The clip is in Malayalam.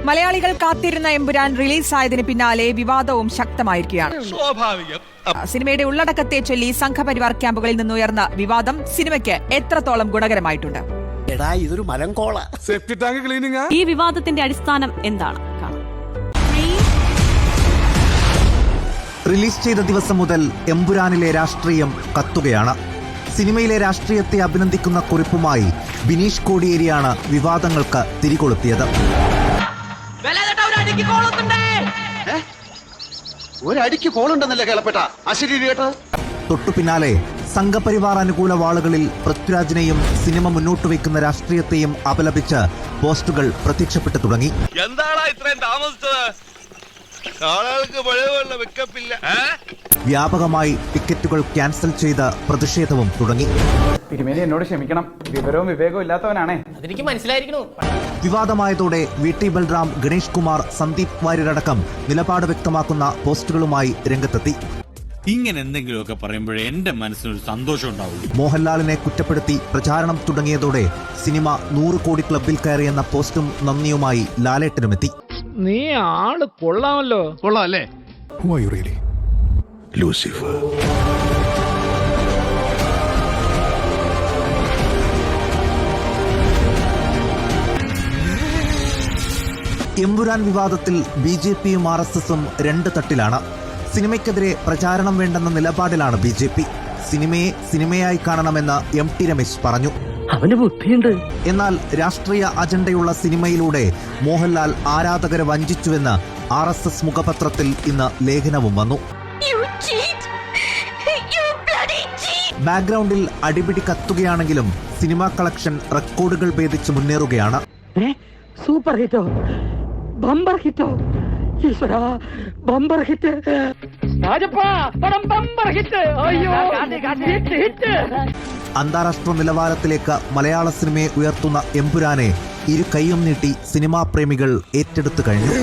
മലയാളികൾ കാത്തിരുന്ന എമ്പുരാൻ റിലീസായതിന് പിന്നാലെ വിവാദവും ശക്തമായിരിക്കുകയാണ്. സിനിമയുടെ ഉള്ളടക്കത്തെ ചൊല്ലി സംഘപരിവാർ ക്യാമ്പുകളിൽ നിന്നുയർന്ന വിവാദം സിനിമയ്ക്ക് എത്രത്തോളം ഗുണകരമായിട്ടുണ്ട്? ഇതൊരു മലങ്കോള. ഈ വിവാദത്തിന്റെ അടിസ്ഥാനം എന്താണ്? റിലീസ് ചെയ്ത ദിവസം മുതൽ എമ്പുരാനിലെ രാഷ്ട്രീയം കത്തുകയാണ്. സിനിമയിലെ രാഷ്ട്രീയത്തെ അഭിനന്ദിക്കുന്ന കുറിപ്പുമായി ബിനീഷ് കോടിയേരിയാണ് വിവാദങ്ങൾക്ക് തിരികൊളുത്തിയത്. തൊട്ടു പിന്നാലെ സംഘപരിവാർ അനുകൂല വാളുകളിൽ പൃഥ്വിരാജിനെയും സിനിമ മുന്നോട്ട് വയ്ക്കുന്ന രാഷ്ട്രീയത്തെയും അപലപിച്ച് പോസ്റ്റുകൾ പ്രത്യക്ഷപ്പെട്ടു തുടങ്ങി. വ്യാപകമായി ടിക്കറ്റുകൾ ക്യാൻസൽ ചെയ്ത് പ്രതിഷേധവും തുടങ്ങി. തിരുമേനി എന്നോട് ക്ഷമിക്കണം, വിവരവും വിവേകവും ഇല്ലാത്തവനാണേ, അതെനിക്ക് മനസ്സിലായിരിക്കണം. വിവാദമായതോടെ വി.ടി. ബൽറാം, ഗണേഷ് കുമാർ, സന്ദീപ് വാര്യരടക്കം നിലപാട് വ്യക്തമാക്കുന്ന പോസ്റ്റുകളുമായി രംഗത്തെത്തി. ഇങ്ങനെ എന്തെങ്കിലുമൊക്കെ പറയുമ്പോഴേ എന്റെ മനസ്സിനൊരു സന്തോഷം ഉണ്ടാവുള്ളൂ. മോഹൻലാലിനെ കുറ്റപ്പെടുത്തി പ്രചാരണം തുടങ്ങിയതോടെ സിനിമ 100 കോടി ക്ലബിൽ കയറിയെന്ന പോസ്റ്റും നന്ദിയുമായി ലാലേട്ടനുമെത്തി. നീ ആള് കൊള്ളാമല്ലോ. കൊള്ളാം അല്ലേ? ലൂസിഫർ. എമ്പുരാൻ വിവാദത്തിൽ ബി.ജെ.പിയും ആർ.എസ്.എസും രണ്ട് തട്ടിലാണ്. സിനിമയ്ക്കെതിരെ പ്രചാരണം വേണ്ടെന്ന നിലപാടിലാണ് ബി.ജെ.പി. സിനിമയെ സിനിമയായി കാണണമെന്ന് എം.ടി. രമേശ് പറഞ്ഞു. അവന് ബുദ്ധിയുണ്ട്. എന്നാൽ രാഷ്ട്രീയ അജണ്ടയുള്ള സിനിമയിലൂടെ മോഹൻലാൽ ആരാധകരെ വഞ്ചിച്ചുവെന്ന് ആർ.എസ്.എസ് മുഖപത്രത്തിൽ ഇന്ന് ലേഖനവും വന്നു. ബാക്ക്ഗ്രൗണ്ടിൽ അടിപിടി കത്തുകയാണെങ്കിലും സിനിമാ കളക്ഷൻ റെക്കോർഡുകൾ ഭേദിച്ച് മുന്നേറുകയാണ്. സൂപ്പർ ഹിറ്റോ, ബമ്പർ ഹിറ്റോ, ഈശ്വരാ ബമ്പർ ഹിറ്റ്, ബമ്പർ ഹിറ്റ്, അയ്യോ ഹിറ്റ്. അന്താരാഷ്ട്ര നിലവാരത്തിലേക്ക് മലയാള സിനിമയെ ഉയർത്തുന്ന എമ്പുരാനെ ഇരു കൈയും നീട്ടി സിനിമാ പ്രേമികൾ ഏറ്റെടുത്തു കഴിഞ്ഞു.